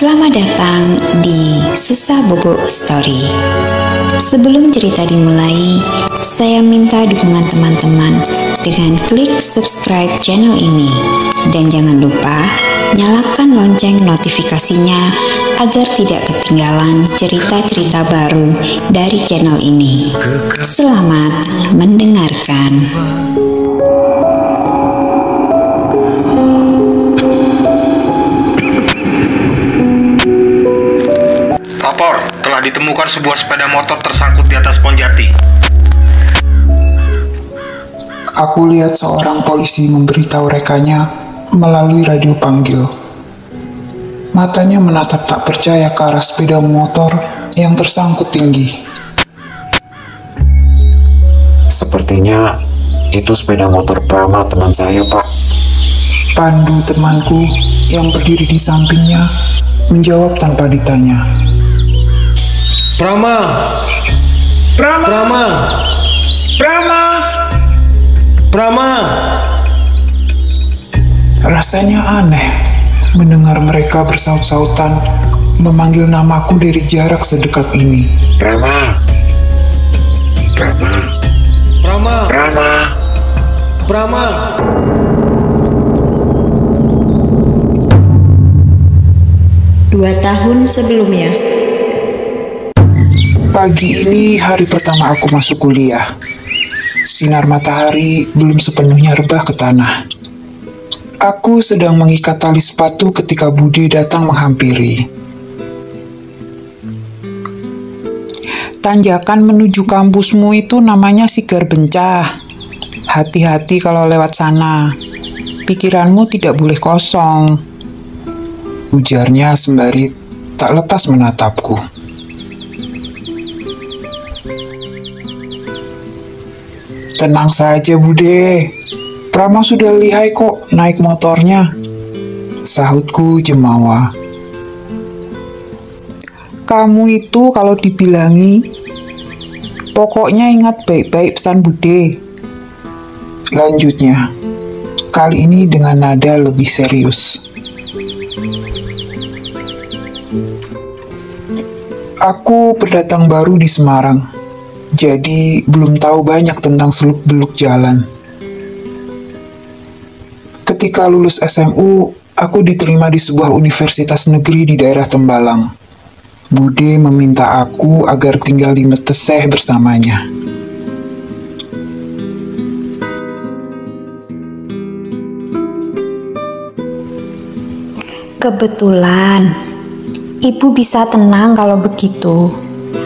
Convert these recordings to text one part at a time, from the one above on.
Selamat datang di Susah Bobo Story. Sebelum cerita dimulai, saya minta dukungan teman-teman dengan klik subscribe channel ini. Dan jangan lupa nyalakan lonceng notifikasinya agar tidak ketinggalan cerita-cerita baru dari channel ini. Selamat mendengarkan. Lapor, telah ditemukan sebuah sepeda motor tersangkut di atas pohon jati. Aku lihat seorang polisi memberitahu rekannya melalui radio panggil. Matanya menatap tak percaya ke arah sepeda motor yang tersangkut tinggi. Sepertinya itu sepeda motor Prama teman saya, Pak. Pandu temanku yang berdiri di sampingnya menjawab tanpa ditanya. Prama! Prama! Prama! Prama! Prama! Rasanya aneh mendengar mereka bersaut-sautan memanggil namaku dari jarak sedekat ini. Prama! Prama! Prama! Prama! Prama! Dua tahun sebelumnya. Pagi ini hari pertama aku masuk kuliah. Sinar matahari belum sepenuhnya rebah ke tanah. Aku sedang mengikat tali sepatu ketika Bude datang menghampiri. Tanjakan menuju kampusmu itu namanya Sigar Bencah. Hati-hati kalau lewat sana. Pikiranmu tidak boleh kosong. Ujarnya sembari tak lepas menatapku. Tenang saja Bude, Prama sudah lihai kok naik motornya, sahutku jemawa. Kamu itu kalau dibilangi, pokoknya ingat baik-baik pesan Bude. Lanjutnya, kali ini dengan nada lebih serius. Aku pendatang baru di Semarang. Jadi belum tahu banyak tentang seluk-beluk jalan. Ketika lulus SMU, aku diterima di sebuah universitas negeri di daerah Tembalang. Bude meminta aku agar tinggal di Meteseh bersamanya. Kebetulan, Ibu bisa tenang kalau begitu.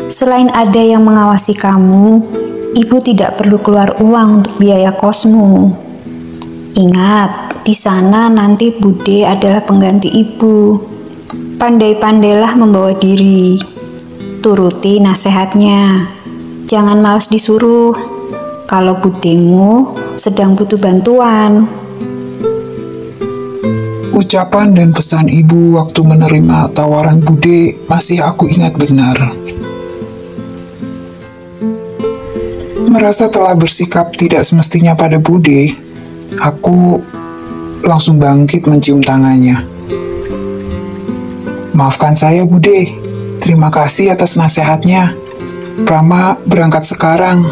Selain ada yang mengawasi kamu, Ibu tidak perlu keluar uang untuk biaya kosmu. Ingat, di sana nanti Bude adalah pengganti Ibu. Pandai-pandailah membawa diri. Turuti nasihatnya. Jangan malas disuruh. Kalau budemu sedang butuh bantuan. Ucapan dan pesan ibu waktu menerima tawaran Bude masih aku ingat benar. Merasa telah bersikap tidak semestinya pada Bude, aku langsung bangkit mencium tangannya. Maafkan saya Bude, terima kasih atas nasihatnya. Prama berangkat sekarang.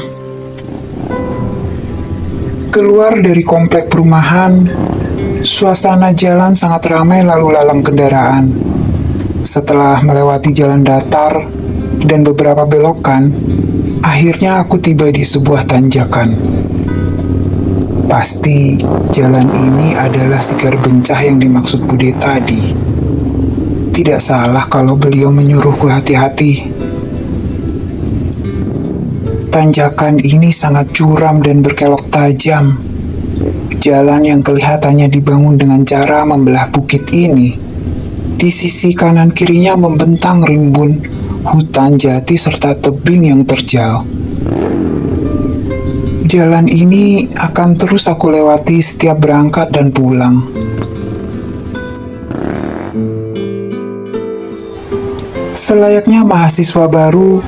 Keluar dari komplek perumahan, suasana jalan sangat ramai lalu lalang kendaraan. Setelah melewati jalan datar dan beberapa belokan, akhirnya aku tiba di sebuah tanjakan. Pasti jalan ini adalah Sigar Bencah yang dimaksud Bude tadi. Tidak salah kalau beliau menyuruhku hati-hati. Tanjakan ini sangat curam dan berkelok tajam. Jalan yang kelihatannya dibangun dengan cara membelah bukit ini, di sisi kanan kirinya membentang rimbun hutan jati serta tebing yang terjal. Jalan ini akan terus aku lewati setiap berangkat dan pulang. Selayaknya mahasiswa baru,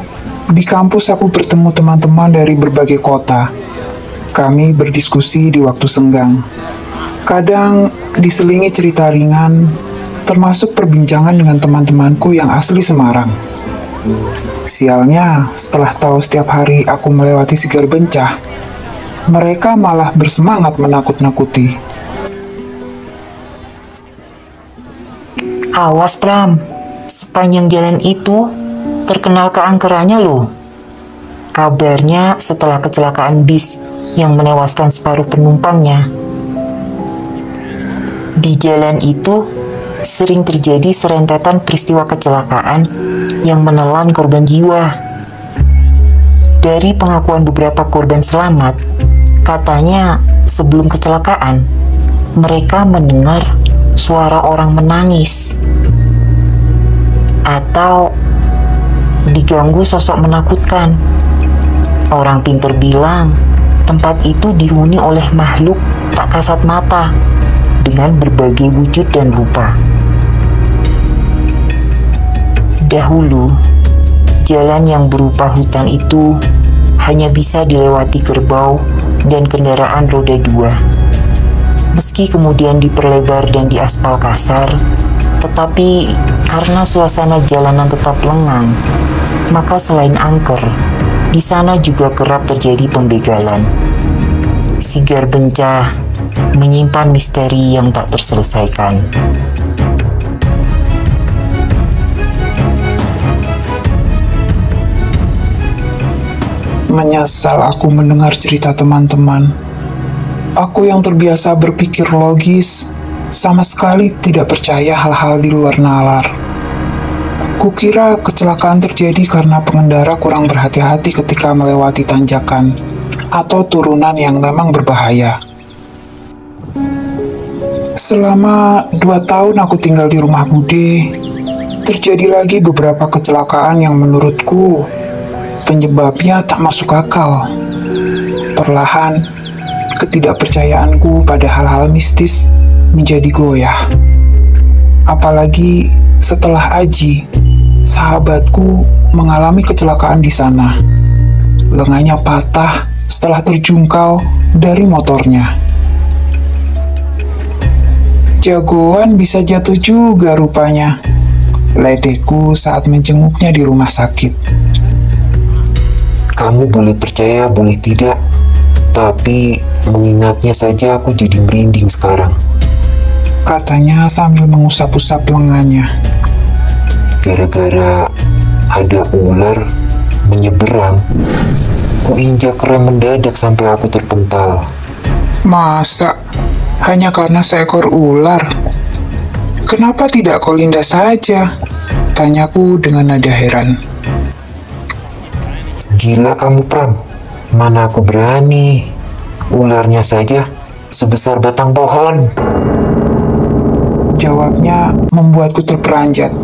di kampus aku bertemu teman-teman dari berbagai kota. Kami berdiskusi di waktu senggang. Kadang diselingi cerita ringan, termasuk perbincangan dengan teman-temanku yang asli Semarang. Sialnya, setelah tahu setiap hari aku melewati Sigar Bencah, mereka malah bersemangat menakut-nakuti. Awas Pram, sepanjang jalan itu terkenal keangkerannya loh. Kabarnya setelah kecelakaan bis yang menewaskan separuh penumpangnya, di jalan itu sering terjadi serentetan peristiwa kecelakaan yang menelan korban jiwa. Dari pengakuan beberapa korban selamat, katanya sebelum kecelakaan mereka mendengar suara orang menangis atau diganggu sosok menakutkan. Orang pintar bilang tempat itu dihuni oleh makhluk tak kasat mata dengan berbagai wujud dan rupa. Dahulu, jalan yang berupa hutan itu hanya bisa dilewati kerbau dan kendaraan roda 2. Meski kemudian diperlebar dan diaspal kasar, tetapi karena suasana jalanan tetap lengang, maka selain angker, di sana juga kerap terjadi pembegalan. Sigar Bencah menyimpan misteri yang tak terselesaikan. Menyesal aku mendengar cerita teman-teman. Aku yang terbiasa berpikir logis, sama sekali tidak percaya hal-hal di luar nalar. Kukira kecelakaan terjadi karena pengendara kurang berhati-hati ketika melewati tanjakan atau turunan yang memang berbahaya. Selama 2 tahun aku tinggal di rumah Bude, terjadi lagi beberapa kecelakaan yang menurutku penyebabnya tak masuk akal. Perlahan, ketidakpercayaanku pada hal-hal mistis menjadi goyah. Apalagi setelah Aji, sahabatku, mengalami kecelakaan di sana. Lengannya patah setelah terjungkal dari motornya. Jagoan bisa jatuh juga rupanya. Ledekku saat menjenguknya di rumah sakit. Kamu boleh percaya, boleh tidak, tapi mengingatnya saja aku jadi merinding sekarang. Katanya sambil mengusap-usap lengannya. Gara-gara ada ular menyeberang, kuinjak rem mendadak sampai aku terpental. Masa? Hanya karena seekor ular? Kenapa tidak kau lindas saja? Tanyaku dengan nada heran. Gila kamu Pram, mana aku berani. Ularnya saja sebesar batang pohon. Jawabnya membuatku terperanjat.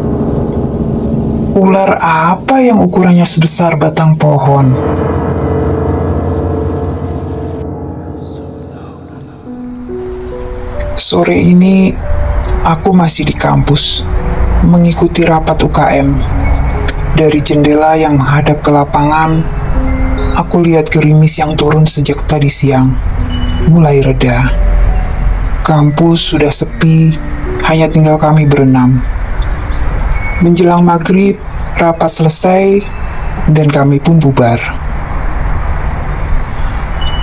Ular apa yang ukurannya sebesar batang pohon? Sore ini aku masih di kampus, mengikuti rapat UKM. Dari jendela yang menghadap ke lapangan, aku lihat gerimis yang turun sejak tadi siang mulai reda. Kampus sudah sepi, hanya tinggal kami berenam. Menjelang maghrib, rapat selesai, dan kami pun bubar.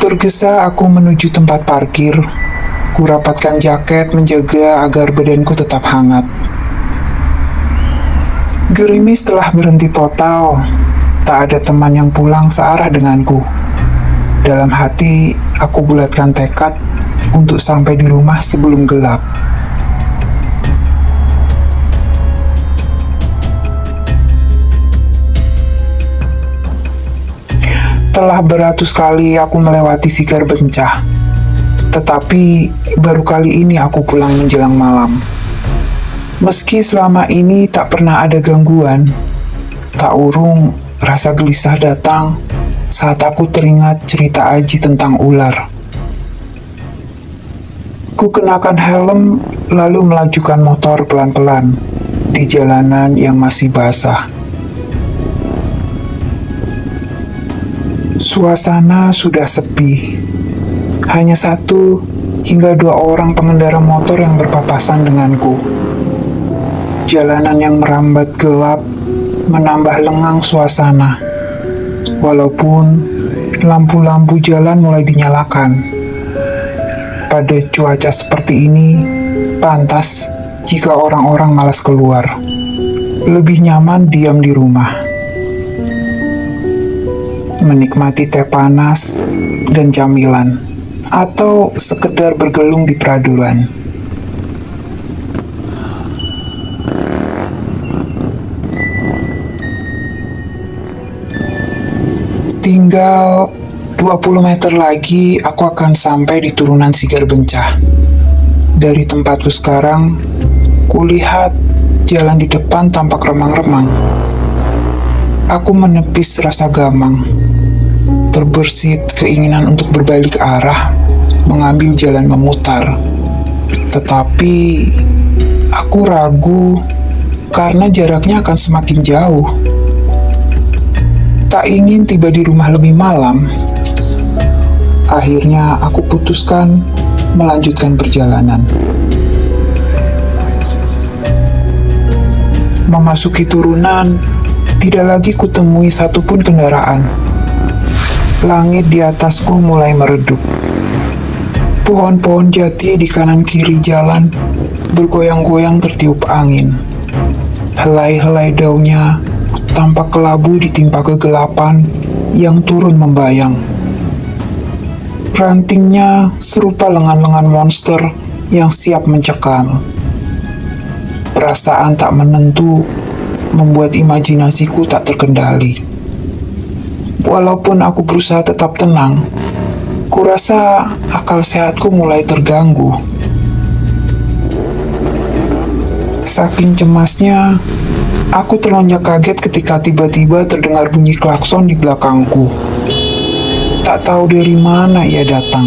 Tergesa aku menuju tempat parkir. Kurapatkan jaket menjaga agar badanku tetap hangat. Gerimis telah berhenti total. Tak ada teman yang pulang searah denganku. Dalam hati, aku bulatkan tekad untuk sampai di rumah sebelum gelap. Telah beratus kali aku melewati Sigar Bencah, tetapi baru kali ini aku pulang menjelang malam. Meski selama ini tak pernah ada gangguan, tak urung rasa gelisah datang saat aku teringat cerita Aji tentang ular. Ku kenakan helm lalu melajukan motor pelan-pelan di jalanan yang masih basah. Suasana sudah sepi. Hanya 1 hingga 2 orang pengendara motor yang berpapasan denganku. Jalanan yang merambat gelap menambah lengang suasana. Walaupun lampu-lampu jalan mulai dinyalakan. Pada cuaca seperti ini, pantas jika orang-orang malas keluar. Lebih nyaman diam di rumah. Menikmati teh panas dan camilan, atau sekedar bergelung di peraduan. Tinggal 20 meter lagi aku akan sampai di turunan Sigar Bencah. Dari tempatku sekarang, kulihat jalan di depan tampak remang-remang. Aku menepis rasa gamang. Terbersit keinginan untuk berbalik arah, mengambil jalan memutar. Tetapi, aku ragu karena jaraknya akan semakin jauh. Tak ingin tiba di rumah lebih malam. Akhirnya aku putuskan melanjutkan perjalanan. Memasuki turunan, tidak lagi kutemui satupun kendaraan. Langit di atasku mulai meredup. Pohon-pohon jati di kanan kiri jalan bergoyang-goyang tertiup angin. Helai-helai daunnya tampak kelabu ditimpa kegelapan yang turun membayang. Rantingnya serupa lengan-lengan monster yang siap mencekal. Perasaan tak menentu membuat imajinasiku tak terkendali. Walaupun aku berusaha tetap tenang, kurasa akal sehatku mulai terganggu. Saking cemasnya, aku terlonjak kaget ketika tiba-tiba terdengar bunyi klakson di belakangku. Tak tahu dari mana ia datang.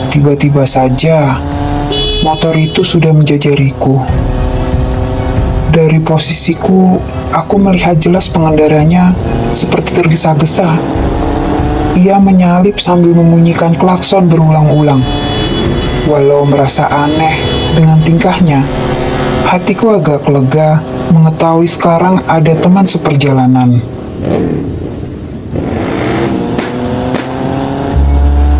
Tiba-tiba saja, motor itu sudah menjajariku. Dari posisiku, aku melihat jelas pengendaranya seperti tergesa-gesa. Ia menyalip sambil membunyikan klakson berulang-ulang. Walau merasa aneh dengan tingkahnya, hatiku agak lega mengetahui sekarang ada teman seperjalanan.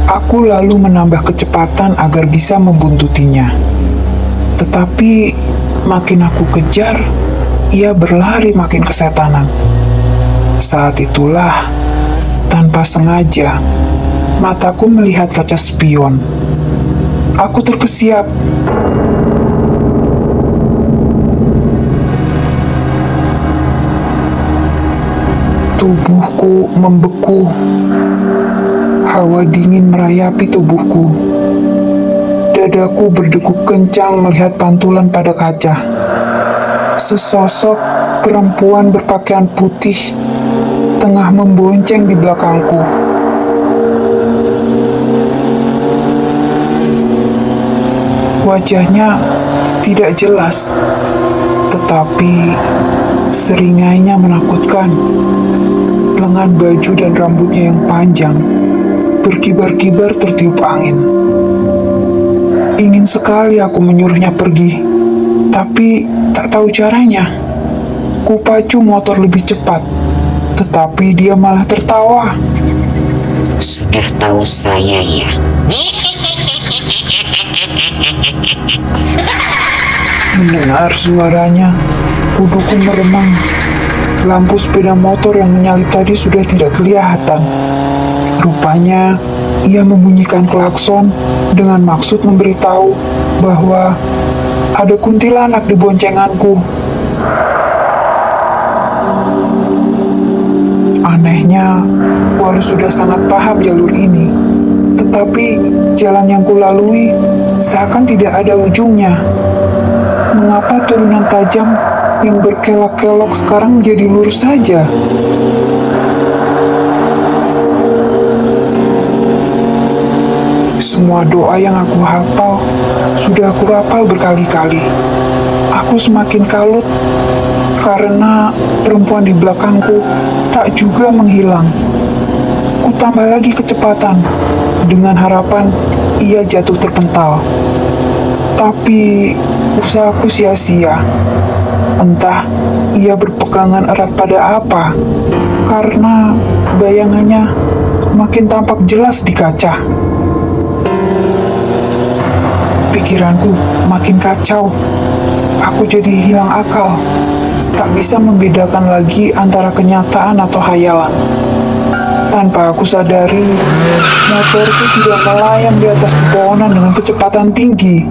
Aku lalu menambah kecepatan agar bisa membuntutinya. Tetapi makin aku kejar, ia berlari makin kesetanan. Saat itulah, tanpa sengaja, mataku melihat kaca spion. Aku terkesiap. Tubuhku membeku. Hawa dingin merayapi tubuhku. Dadaku berdegup kencang melihat pantulan pada kaca. Sesosok perempuan berpakaian putih tengah membonceng di belakangku. Wajahnya tidak jelas, tetapi seringainya menakutkan. Lengan baju dan rambutnya yang panjang berkibar-kibar tertiup angin. Ingin sekali aku menyuruhnya pergi, tapi tak tahu caranya. Kupacu motor lebih cepat, tetapi dia malah tertawa. Sudah tahu saya ya. Mendengar suaranya, kuduku meremang. Lampu sepeda motor yang menyalip tadi sudah tidak kelihatan. Rupanya, ia membunyikan klakson dengan maksud memberitahu bahwa ada kuntilanak di boncenganku. Anehnya, walau sudah sangat paham jalur ini, tetapi jalan yang kulalui seakan tidak ada ujungnya. Mengapa turunan tajam yang berkelok-kelok sekarang menjadi lurus saja? Semua doa yang aku hafal sudah aku rapal berkali-kali. Aku semakin kalut karena perempuan di belakangku tak juga menghilang. Ku tambah lagi kecepatan dengan harapan ia jatuh terpental. Tapi usahaku sia-sia. Entah ia berpegangan erat pada apa, karena bayangannya makin tampak jelas di kaca. Pikiranku makin kacau. Aku jadi hilang akal. Tak bisa membedakan lagi antara kenyataan atau hayalan. Tanpa aku sadari, motorku sudah melayang di atas pepohonan dengan kecepatan tinggi.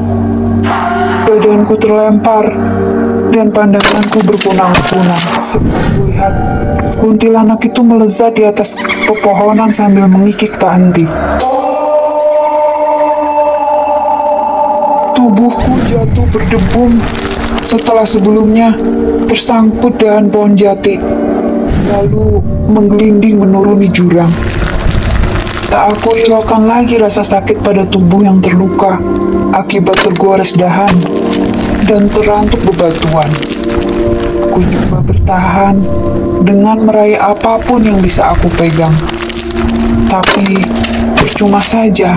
Badanku terlempar dan pandanganku berkunang-kunang sebab kulihat kuntilanak itu melezat di atas pepohonan sambil mengikik tak henti. Tubuhku jatuh berdebum setelah sebelumnya tersangkut dahan pohon jati, lalu menggelinding menuruni jurang. Tak aku hiraukan lagi rasa sakit pada tubuh yang terluka akibat tergores dahan dan terantuk bebatuan. Ku coba bertahan dengan meraih apapun yang bisa aku pegang, tapi percuma saja.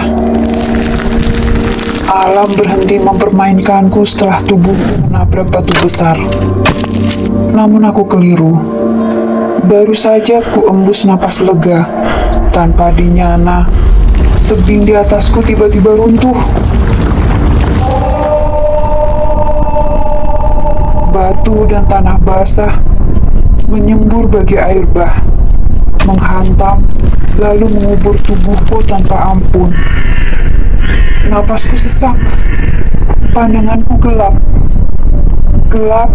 Alam berhenti mempermainkanku setelah tubuhku menabrak batu besar. Namun aku keliru. Baru saja ku embus napas lega. Tanpa dinyana, tebing di atasku tiba-tiba runtuh. Batu dan tanah basah menyembur bagai air bah, menghantam lalu mengubur tubuhku tanpa ampun. Napasku sesak, pandanganku gelap, gelap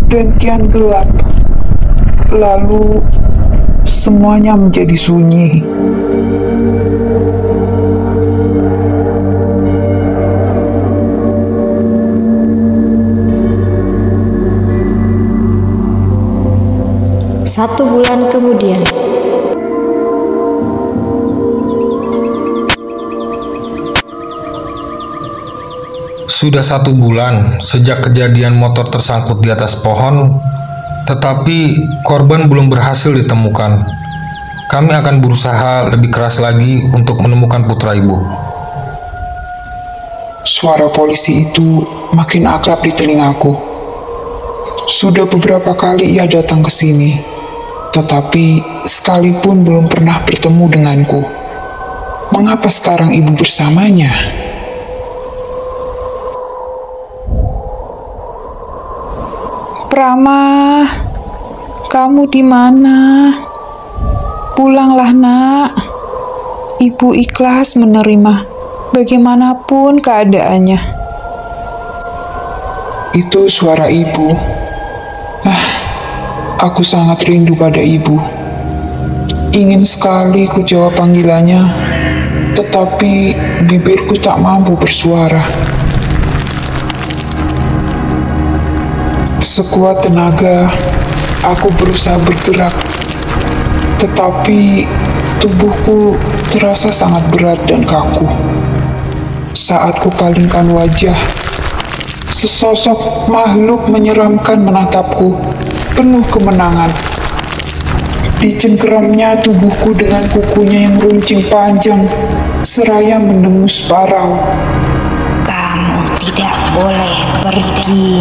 dan kian gelap. Lalu semuanya menjadi sunyi. Satu bulan kemudian. Sudah 1 bulan sejak kejadian motor tersangkut di atas pohon, tetapi korban belum berhasil ditemukan. Kami akan berusaha lebih keras lagi untuk menemukan putra ibu. Suara polisi itu makin akrab di telingaku. Sudah beberapa kali ia datang ke sini, tetapi sekalipun belum pernah bertemu denganku. Mengapa sekarang ibu bersamanya? Prama, kamu di mana? Pulanglah, Nak. Ibu ikhlas menerima bagaimanapun keadaannya. Itu suara ibu. Aku sangat rindu pada ibu. Ingin sekali ku jawab panggilannya, tetapi bibirku tak mampu bersuara. Sekuat tenaga, aku berusaha bergerak, tetapi tubuhku terasa sangat berat dan kaku. Saat kupalingkan wajah, sesosok makhluk menyeramkan menatapku, penuh kemenangan. Dicengkeramnya tubuhku dengan kukunya yang runcing panjang, seraya mendengus parau. Kamu tidak boleh pergi.